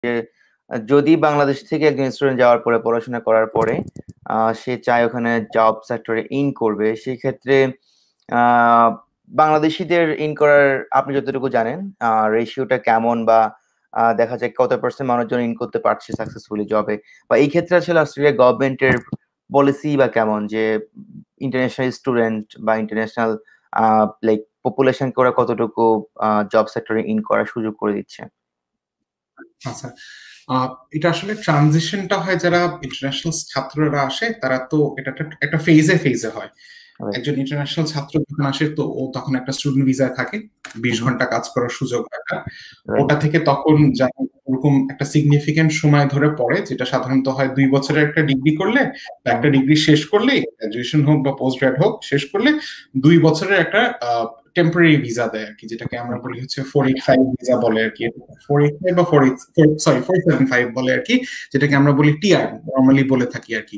যে যদি বাংলাদেশ থেকে একজন স্টুডেন্ট যাওয়ার পরে পড়াশোনা করার পরে সে চায় ওখানে জব সেক্টরে ইন করবে, সেক্ষেত্রে আহ বাংলাদেশিদের ইন করার আপনি যতটুকু জানেন রেশিওটা কেমন, বা দেখা যায় কত পার্সেন্ট মানুষজন ইন করতে পারছে সাকসেসফুলি জবে, বা এই ক্ষেত্রে আসলে অস্ট্রেলিয়া গভর্নমেন্টের পলিসি বা কেমন, যে ইন্টারন্যাশনাল স্টুডেন্ট বা ইন্টারন্যাশনাল লাইক পপুলেশন করে কতটুকু জব সেক্টরে ইন করার সুযোগ করে দিচ্ছে? আচ্ছা, এটা আসলে ট্রানজিশনটা হয় যারা ইন্টারন্যাশনাল ছাত্ররা আসে তারা তো এটা একটা ফেজে ফেজে হয়। একজন ইন্টারন্যাশনাল ছাত্র যখন আসে তো ও তখন একটা স্টুডেন্ট ভিসায় থাকে, 20 ঘন্টা কাজ করার সুযোগ হয়। ওটা থেকে তখন ওরকম একটা সিগনিফিকেন্ট সময় ধরে পড়ে, যেটা সাধারণত হয় 2 বছরের একটা ডিগ্রি করলে বা একটা ডিগ্রি শেষ করলে, গ্রাজুয়েশন হোক বা পোস্ট গ্রাড হোক, শেষ করলে 2 বছরের একটা টেম্পোরারি ভিসা দেয় আর কি, যেটাকে আমরা বলি হচ্ছে 485 ভিসা বলে আর কি, 485 বা 475 বলে আর কি, যেটাকে আমরা বলি টিআর নরমালি বলে থাকি আর কি।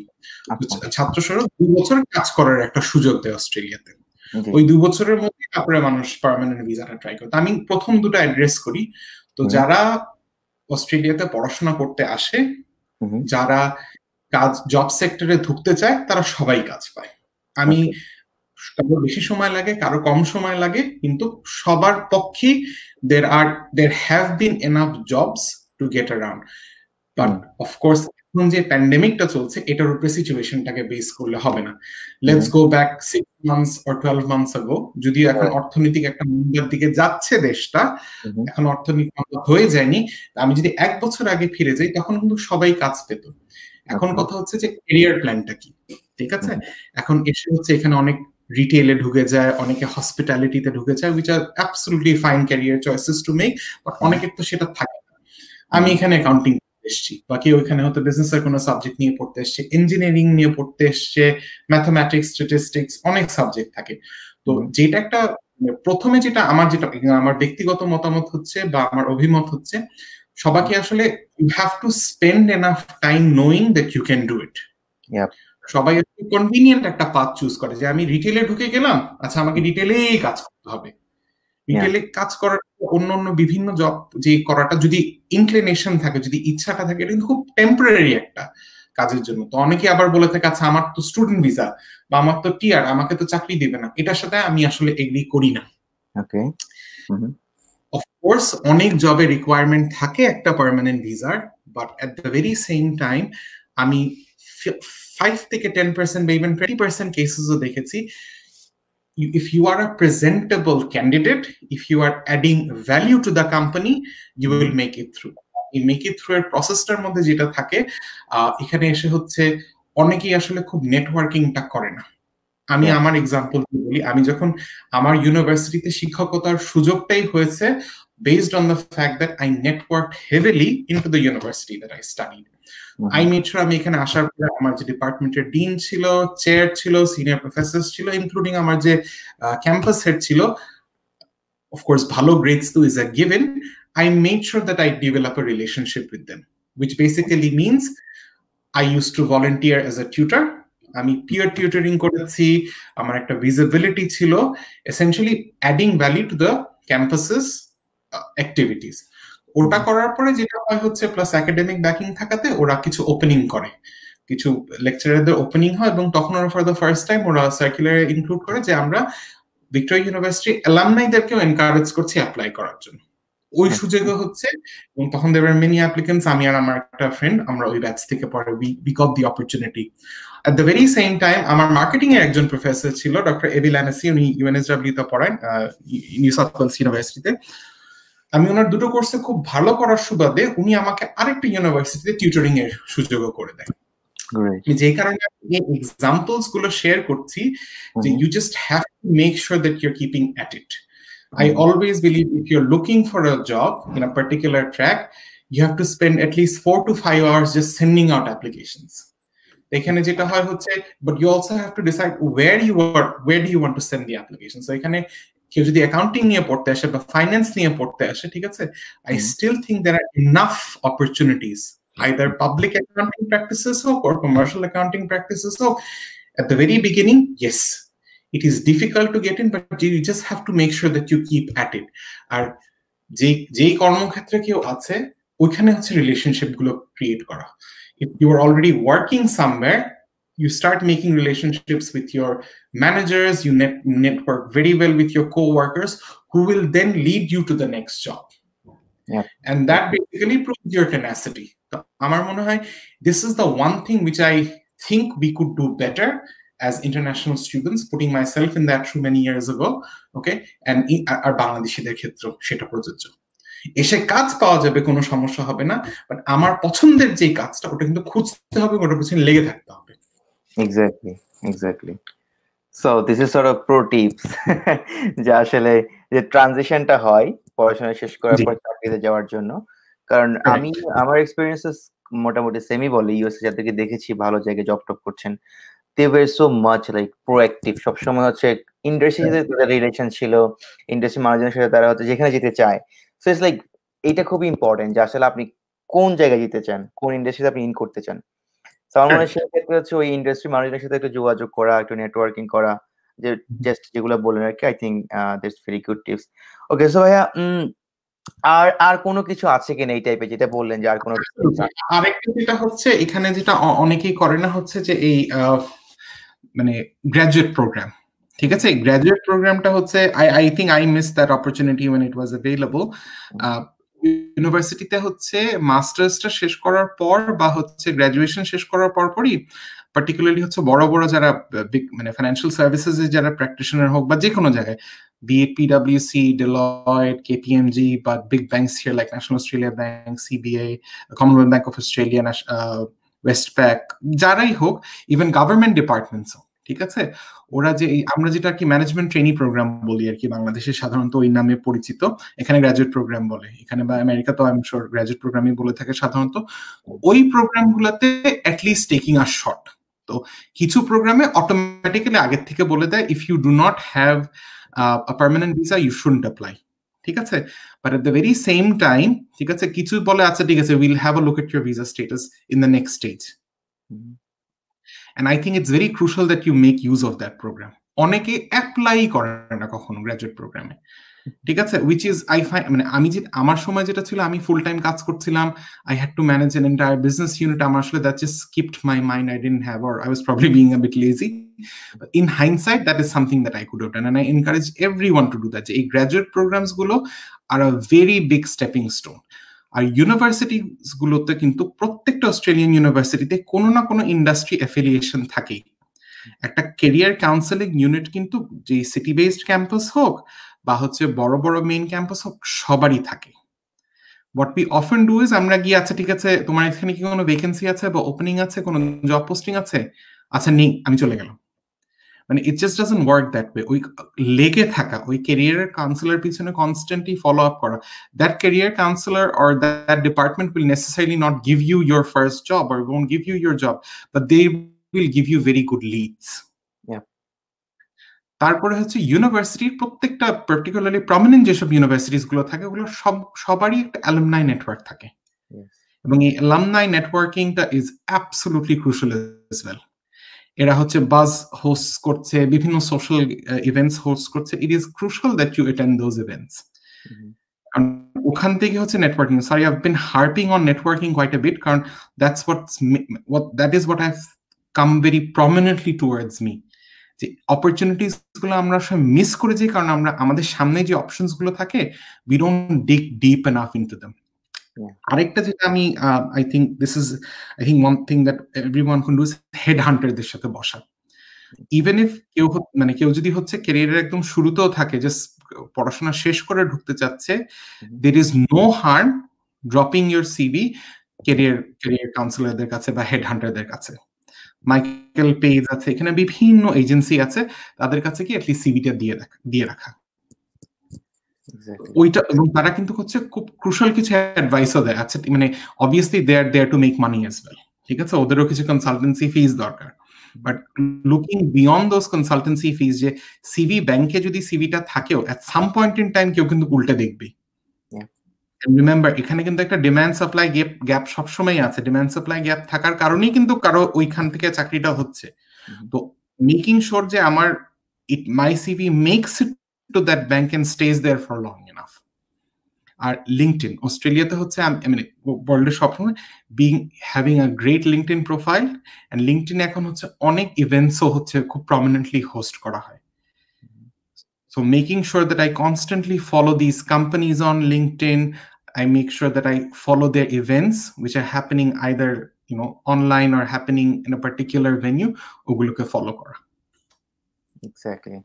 ছাত্র সরল 2 বছর কাজ করার একটা সুযোগ দেয় অস্ট্রেলিয়াতে। ওই 2 বছরের মধ্যে তারপরে মানুষ পার্মানেন্ট ভিসাটা ট্রাই করে। আমি প্রথম দুটো অ্যাড্রেস করি। তো যারা অস্ট্রেলিয়াতে পড়াশোনা করতে আসে, যারা কাজ জব সেক্টরে ঢুকতে চায়, তারা সবাই কাজ পায়। আমি কারো বেশি সময় লাগে, কারো কম সময় লাগে, কিন্তু সবার পক্ষেই there have been enough jobs to get around. But of course এখন যে প্যান্ডেমিকটা চলছে এটার উপরে সিচুয়েশনটাকে বেস করলে হবে না। Let's go back 6 months or 12 months ago, যদিও এখন অর্থনৈতিক একটা মন্দার দিকে যাচ্ছে দেশটা, এখন অর্থনৈতিক মন্দা হয়ে যায়নি। আমি যদি 1 বছর আগে ফিরে যাই তখন কিন্তু সবাই কাজ পেত। এখন কথা হচ্ছে যে ক্যারিয়ার প্ল্যানটা কি, ঠিক আছে? এখন এসে হচ্ছে এখানে অনেক রিটেইলে ঢুকে যায়, অনেকে হসপিটালিটিতে ঢুকে যায়, which are absolutely fine career choices to make, but অনেকের তো সেটা থাকে না। আমি এখানে অ্যাকাউন্টিং এসেছি, বা কেউ এখানে হয়তো বিজনেসের কোনো সাবজেক্ট নিয়ে পড়তে এসছে, ইঞ্জিনিয়ারিং নিয়ে পড়তে এসছে, ম্যাথমেটিক্স, স্ট্যাটিস্টিক্স, অনেক সাবজেক্ট থাকে। তো যেটা একটা প্রথমে যেটা আমার ব্যক্তিগত মতামত হচ্ছে বা আমার অভিমত হচ্ছে, সবাইকে আসলে you have to spend enough time knowing that you can do it. সবাই কনভিনিয়েন্ট একটা পাথ চুজ করে, যে আমি রিটেলে ঢুকে গেলাম, আচ্ছা আমাকে রিটেলেই কাজ করতে হবে। রিটেলে কাজ করার অন্য বিভিন্ন জব যে করাটা যদি ইনক্লিনেশন থাকে, যদি ইচ্ছাটা থাকে, এটা কিন্তু খুব টেম্পোরারি একটা কাজের জন্য। তো অনেকে আবার বলে থাকে আচ্ছা আমার তো স্টুডেন্ট ভিসা বা আমার তো টিআর, আমাকে তো চাকরি দিবে না, এটার সাথে আমি আসলে এগ্রি করি না। ওকে, অফকোর্স অনেক জবে রিকোয়ারমেন্ট থাকে একটা পার্মানেন্ট ভিসার, but at the very same time আমি 5 থেকে 10% বা ইভেন 20% কেসেসও দেখেছি, if you are a presentable candidate, if you are adding value to the company, you will make it through. এই make it through এর প্রসেসটার মধ্যে যেটা থাকে, এখানে এসে হচ্ছে অনেকেই আসলে খুব নেটওয়ার্কিংটা করে না। আমি আমার এক্সাম্পল বলি, আমি যখন আমার ইউনিভার্সিটিতে শিক্ষকতার সুযোগটাই হয়েছে based on the fact that I networked heavily into the university that I studied. I made sure আমি এখানে আসার পরে আমার যে ডিপার্টমেন্টের ডিন ছিল, চেয়ার ছিল, সিনিয়র প্রফেসর ছিল, ইনক্লুডিং আমার যে ক্যাম্পাস হেড ছিল, অফকোর্স ভালো গ্রেডস তো is a given, I made sure that I develop a relationship with them, which basically means I used to volunteer as a tutor. আমি peer tutoring করেছি, আমার একটা ভিজিবিলিটি ছিল, essentially adding value to the campuses activities. ওটা করার পরে যেটা হয় হচ্ছে, প্লাস একাডেমিক ব্যাকিং থাকাতে ওরা কিছু ওপেনিং করে, কিছু লেকচারারদের ওপেনিং হয়, এবং তখন ওরা ফর দ্য ফার্স্ট টাইম ওরা সার্কুলারে ইনক্লুড করে যে আমরা ভিক্টোরিয়া ইউনিভার্সিটি অ্যালামনাইদেরকেও এনকারেজ করছি অ্যাপ্লাই করার জন্য। ওই সুযোগে হচ্ছে, এবং তখন there were many applicants, আমি আর আমার একটা ফ্রেন্ড আমরা ওই ব্যাচ থেকে পরে we got the opportunity. At the very same time আমার মার্কেটিং এর একজন প্রফেসর ছিল, ডক্টর এবি ল্যানেসি, উনি ইউএনএসডব্লিউ তে পড়ান, নিউ সাউথ ওয়েলস ইউনিভার্সিটিতে। আমি ওনার দুটো কোর্সে খুব ভালো করার সুবাদে উনি আমাকে আরেকটা ইউনিভার্সিটিতে টিউটরিং এর সুযোগও করে দেন। যে কারণে এই এক্সাম্পলস গুলো শেয়ার করছি, যে you just have to make sure that you're keeping at it. I always believe if you're looking for a job in a particular track, you have to spend at least 4 to 5 hours just sending out applications. এখানে যেটা হয় হচ্ছে, but you also have to decide where do you want to send the application. So এখানে কেউ যদি accounting নিয়ে পড়তে আসে বা ফাইন্যান্স নিয়ে পড়তে আসে, ঠিক আছে, I still think there are enough opportunities, either public accounting practices or commercial accounting practices. So at the very beginning, yes, it is difficult to get in, but you just have to make sure that you keep at it. আর যেই কর্মক্ষেত্রে কেউ আছে ওইখানে হচ্ছে relationship গুলো create করা। If you are already working somewhere, you start making relationships with your managers, you network very well with your co-workers who will then lead you to the next job. Yeah. And that basically proves your tenacity. So, amar mone hoy this is the one thing which I think we could do better as international students, putting myself in that shoe many years ago, okay, and আর বাংলাদেশীদের ক্ষেত্রে সেটা প্রযোজ্য। এসে কাজ পাওয়া যাবে, কোনো সমস্যা হবে না, বাট আমার পছন্দের যে কাজটা ওটা কিন্তু খুঁজতে হবে, ওটার পিছনে লেগে থাকতে হবে। Exactly so this is sort of pro tips যে আসলে যে ট্রানজিশনটা হয় পড়াশোনা শেষ করার পর চাকরিতে যাওয়ার জন্য। কারণ আমি আমার এক্সপেরিয়েন্সেস মোটামুটি সেমই বলে, ইউএসএ যাদেরকে দেখেছি ভালো জায়গায় জব টপ করছেন, they were so much like proactive, সবসময় হচ্ছে ইন্ডাস্ট্রির সাথে তাদের রিলেশন ছিল, ইন্ডাস্ট্রি মানুষজনের সাথে তারা হচ্ছে যেখানে যেতে চায়। সো ইটস লাইক এটা খুবই ইম্পর্টেন্ট যে আসলে আপনি কোন জায়গায় যেতে চান, কোন ইন্ডাস্ট্রিতে আপনি ইন করতে চান। সো আমার মনে হয় সেক্ষেত্রে হচ্ছে ওই ইন্ডাস্ট্রি মানুষদের সাথে একটু যোগাযোগ করা, একটু নেটওয়ার্কিং করা, যে জাস্ট যেগুলো বললেন আর কি, I think that's very good tips. Okay, so ভাইয়া আর কোনো কিছু আছে কিনা এই টাইপের যেটা বললেন যে আর কোনো কিছু? আরেকটা যেটা হচ্ছে এখানে যেটা অনেকেই করে না হচ্ছে যে এই মানে গ্র্যাজুয়েট প্রোগ্রাম, ঠিক আছে, গ্র্যাজুয়েট প্রোগ্রামটা হচ্ছে I think I miss that opportunity when it was available. ইউনিভার্সিটিতে হচ্ছে মাস্টার্সটা শেষ করার পর বা হচ্ছে গ্র্যাজুয়েশন শেষ করার পরপরই পার্টিকুলারলি হচ্ছে বড় বড় যারা মানে ফাইন্যান্সিয়াল সার্ভিসেস এর যারা প্র্যাকটিশনার হোক বা যে কোনো জায়গায়, be it PwC, Deloitte, KPMG, but big banks here like National Australia Bank, CBA, Commonwealth Bank of Australia, Westpac, যারাই হোক, ইভেন গভর্নমেন্ট ডিপার্টমেন্টসও, ঠিক আছে, ওরা যে আমরা যেটা কি ম্যানেজমেন্ট ট্রেনি প্রোগ্রাম বলি আর কি, বাংলাদেশে সাধারণত ওই নামে পরিচিত, এখানে গ্র্যাজুয়েট প্রোগ্রাম বলে, এখানে বা আমেরিকা তো আই এম শিওর গ্র্যাজুয়েট প্রোগ্রামই বলে থাকে সাধারণত। ওই প্রোগ্রামগুলোতে অ্যাটলিস্ট টেকিং আ শট। তো কিছু প্রোগ্রামে অটোমেটিক্যালি আগের থেকে বলে দেয় if you do not have a permanent visa you shouldn't apply, ঠিক আছে, but at the very same time, ঠিক আছে, কিছু বলে আচ্ছা ঠিক আছে we'll have a look at your visa status in the next stage. And I think it's very crucial that you make use of that program. অনেকে apply করে না কখনো গ্র্যাজুয়েট প্রোগ্রামে, ঠিক আছে, which is I find, মানে আমি যে আমার সময় যেটা ছিল আমি ফুল টাইম কাজ করছিলাম, I had to manage an entire business unit, আমার আসলে that just skipped my mind, I didn't have, or I was probably being a bit lazy, but in hindsight that is something that I could have done, and I encourage everyone to do that. এই graduate programs গুলো are a very big stepping stone. আর universities গুলোতে কিন্তু প্রত্যেকটা Australian ইউনিভার্সিটিতে কোনো না কোনো ইন্ডাস্ট্রি অ্যাফিলিয়েশন থাকেই। একটা ক্যারিয়ার কাউন্সেলিং ইউনিট কিন্তু যে সিটি বেসড ক্যাম্পাস হোক বা হচ্ছে বড় বড় মেইন ক্যাম্পাস হোক, সবারই থাকে। What we often do is আমরা গিয়ে আচ্ছা ঠিক আছে তোমার এখানে কি কোনো ভ্যাকেন্সি আছে বা ওপেনিং আছে, কোনো জব পোস্টিং আছে, আচ্ছা নেই, আমি চলে গেলাম। মানে it just doesn't work that way. ওই লেগে থাকা, ওই ক্যারিয়ারের কাউন্সিলর পিছনে কনস্ট্যান্টলি ফলো আপ করা, that career counsellor or that department will necessarily not give you your first job or won't give you your job, but they will give you very good leads. তারপরে হচ্ছে ইউনিভার্সিটির প্রত্যেকটা particularly prominent যেসব universities গুলো থাকে ওগুলো সবারই একটা অ্যালুমনাই নেটওয়ার্ক থাকে, এবং এই অ্যালুমনাই নেটওয়ার্কিংটা is absolutely crucial as well. এরা হচ্ছে বাজ হোস্ট করছে, বিভিন্ন সোশ্যাল ইভেন্টস হোস্ট করছে, it is crucial that you attend those events. কারণ ওখান থেকে হচ্ছে networking, sorry I have been harping on networking quite a bit, কারণ that's that is what I have come very prominently towards me. যে opportunities গুলো আমরা miss করে যাই কারণ আমরা আমাদের সামনে যে অপশনস গুলো থাকে we don't dig deep enough into them. আরেকটা যেটা আমি I think this is I think one thing that everyone can do is head হান্টারদের সাথে বসা। ইভেন ইফ কেউ যদি হচ্ছে ক্যারিয়ারের একদম শুরুতেও থাকে, জাস্ট পড়াশোনা শেষ করে ঢুকতে চাচ্ছে, there is no harm dropping your CV career কাউন্সিলরদের কাছে বা হেড হান্টারদের কাছে। মাইকেল পেজ আছে, এখানে বিভিন্ন এজেন্সি আছে, তাদের কাছে কি অ্যাটলিস্ট সিভিটা দিয়ে রাখা। ওইটা, এবং তারা কিন্তু হচ্ছে খুব ক্রুশাল কিছু অ্যাডভাইসও দেয়। আচ্ছা মানে obviously they are there to make money as well, ঠিক আছে, ওদেরও কিছু কনসালটেন্সি ফিজ দরকার, but looking beyond those consultancy fees, যে সিভি ব্যাংকে যদি সিভিটা থাকেও at some point in time কেউ কিন্তু উল্টে দেখবে। রিমেম্বার এখানে কিন্তু একটা ডিমান্ড সাপ্লাই গ্যাপ সবসময় আছে, ডিমান্ড সাপ্লাই গ্যাপ থাকার কারণেই কিন্তু কারো ওইখান থেকে চাকরিটা হচ্ছে। তো মেকিং শিওর যে আমার my CV makes it to that bank and stays there for long enough. আর লিঙ্কডইন অস্ট্রেলিয়াতে হচ্ছে মানে ওয়ার্ল্ডের সবসময় having a great LinkedIn profile, and LinkedIn এখন হচ্ছে অনেক ইভেন্টসও হচ্ছে খুব প্রমিনেন্টলি হোস্ট করা হয়। So making sure that I constantly follow these companies on LinkedIn, I make sure that I follow their events which are happening either online or happening in a particular venue, ওগুলোকে follow করা। Exactly.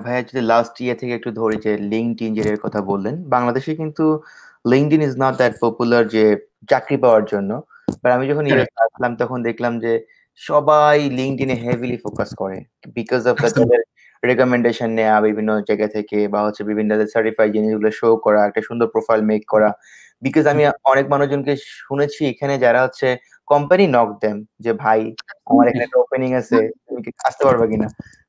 ভাইয়া যদি last year থেকে একটু ধরি যে LinkedIn এর কথা বললেন, বাংলাদেশে কিন্তু LinkedIn is not that popular যে চাকরি পাওয়ার জন্য। বাট আমি যখন ইউএস আসলাম তখন দেখলাম যে সবাই লিঙ্কডইনে হেভিলি ফোকাস করে বিকজ অফ তাদের রেকমেন্ডেশন নেওয়া বিভিন্ন জায়গা থেকে, বা হচ্ছে বিভিন্ন সার্টিফাইড জিনিসগুলো শো করা, একটা সুন্দর প্রোফাইল মেক করা। বিকজ আমি অনেক মানুষজনকে শুনেছি এখানে যারা হচ্ছে কোম্পানি নক দেম যে ভাই আমার এখানে একটা ওপেনিং আছে, তুমি কি আসতে পারবে কিনা।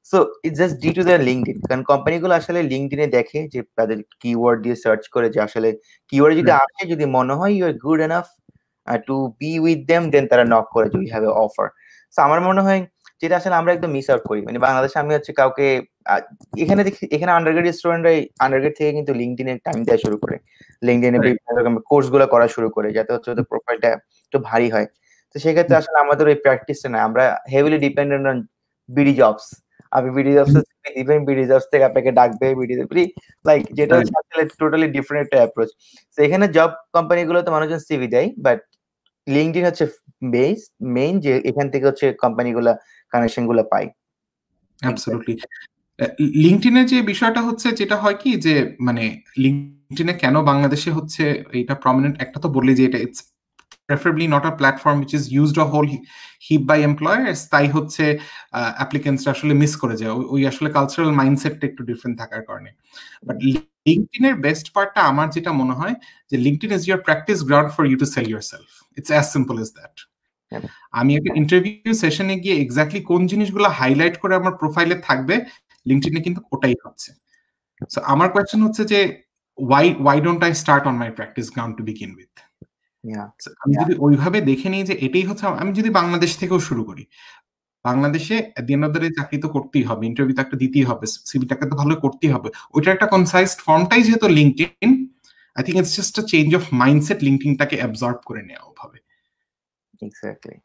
So it's just due to the LinkedIn, কারণ কোম্পানিগুলো আসলে লিঙ্কডইনে দেখে যে তাদের কিওয়ার্ড দিয়ে সার্চ করে যে আসলে কিওয়ার্ড যদি আসে, যদি মনে হয় you are good enough to be with them, then তারা নক করে যে we have a offer. So আমার মনে হয় যেটা আসলে আমরা একদম মিস আউট করি, মানে বাংলাদেশে আমি হচ্ছে কাউকে এখানে দেখি, এখানে আন্ডারগ্রেড স্টুডেন্টরা আন্ডারগ্রেড থেকে কিন্তু লিঙ্কডইনে টাইম দেওয়া শুরু করে, লিঙ্কডইনে বিভিন্ন রকম কোর্স গুলো করা শুরু করে যাতে হচ্ছে ওদের প্রোফাইলটা একটু ভারী হয়। তো সেক্ষেত্রে আসলে আমাদের ওই প্র্যাকটিসটা না, আমরা heavily dependent on BD jobs. আপনি বিডি জবস দিবেন, বিডি জবস থেকে আপনাকে ডাকবে, বিডি লাইক যেটা হচ্ছে আসলে টোটালি ডিফারেন্ট একটা অ্যাপ্রোচ। তো এখানে জব কোম্পানিগুলোতে মানুষজন সিভি দেয়, বাট লিঙ্কডইন হচ্ছে বেস মেইন, যে এখান থেকে হচ্ছে কোম্পানিগুলো কানেকশন গুলো পায়। অ্যাবসলিউটলি। লিঙ্কডইনের যে বিষয়টা হচ্ছে, যেটা হয় কি যে মানে লিঙ্কডইনে কেন বাংলাদেশে হচ্ছে এটা প্রমিনেন্ট, একটা তো বললি যে এটা it's preferably not a platform which is used a whole heap by employers, তাই হচ্ছে অ্যাপ্লিকেন্টসরা আসলে মিস করে যায়, ওই আসলে কালচারাল মাইন্ডসেটটা একটু ডিফারেন্ট থাকার কারণে। বাট লিঙ্কডইনের বেস্ট পার্টটা আমার যেটা মনে হয় যে LinkedIn is your practice ground for you to sell yourself. It's as simple as that. আমি একটা ইন্টারভিউ সেশনে গিয়ে এক্স্যাক্টলি কোন জিনিসগুলো হাইলাইট করে আমার প্রোফাইলে থাকবে, লিঙ্কডইনে কিন্তু ওটাই হচ্ছে। সো আমার কোয়েশ্চেন হচ্ছে যে why don't I start on my practice ground to begin with? আমি যদি ওইভাবে দেখে নিই যে এটাই হচ্ছে, আমি যদি বাংলাদেশ থেকেও শুরু করি, বাংলাদেশে at the end of the day চাকরি তো করতেই হবে, ইন্টারভিউ তো একটা দিতেই হবে, সিভিটাকে তো ভালো করতেই হবে, ওইটার একটা কনসাইজড ফর্মটাই যেহেতু LinkedIn, I think it's just a change of mindset লিঙ্কডইনটাকে অ্যাবজর্ব করে নেওয়া ওভাবে। এক্স্যাক্টলি।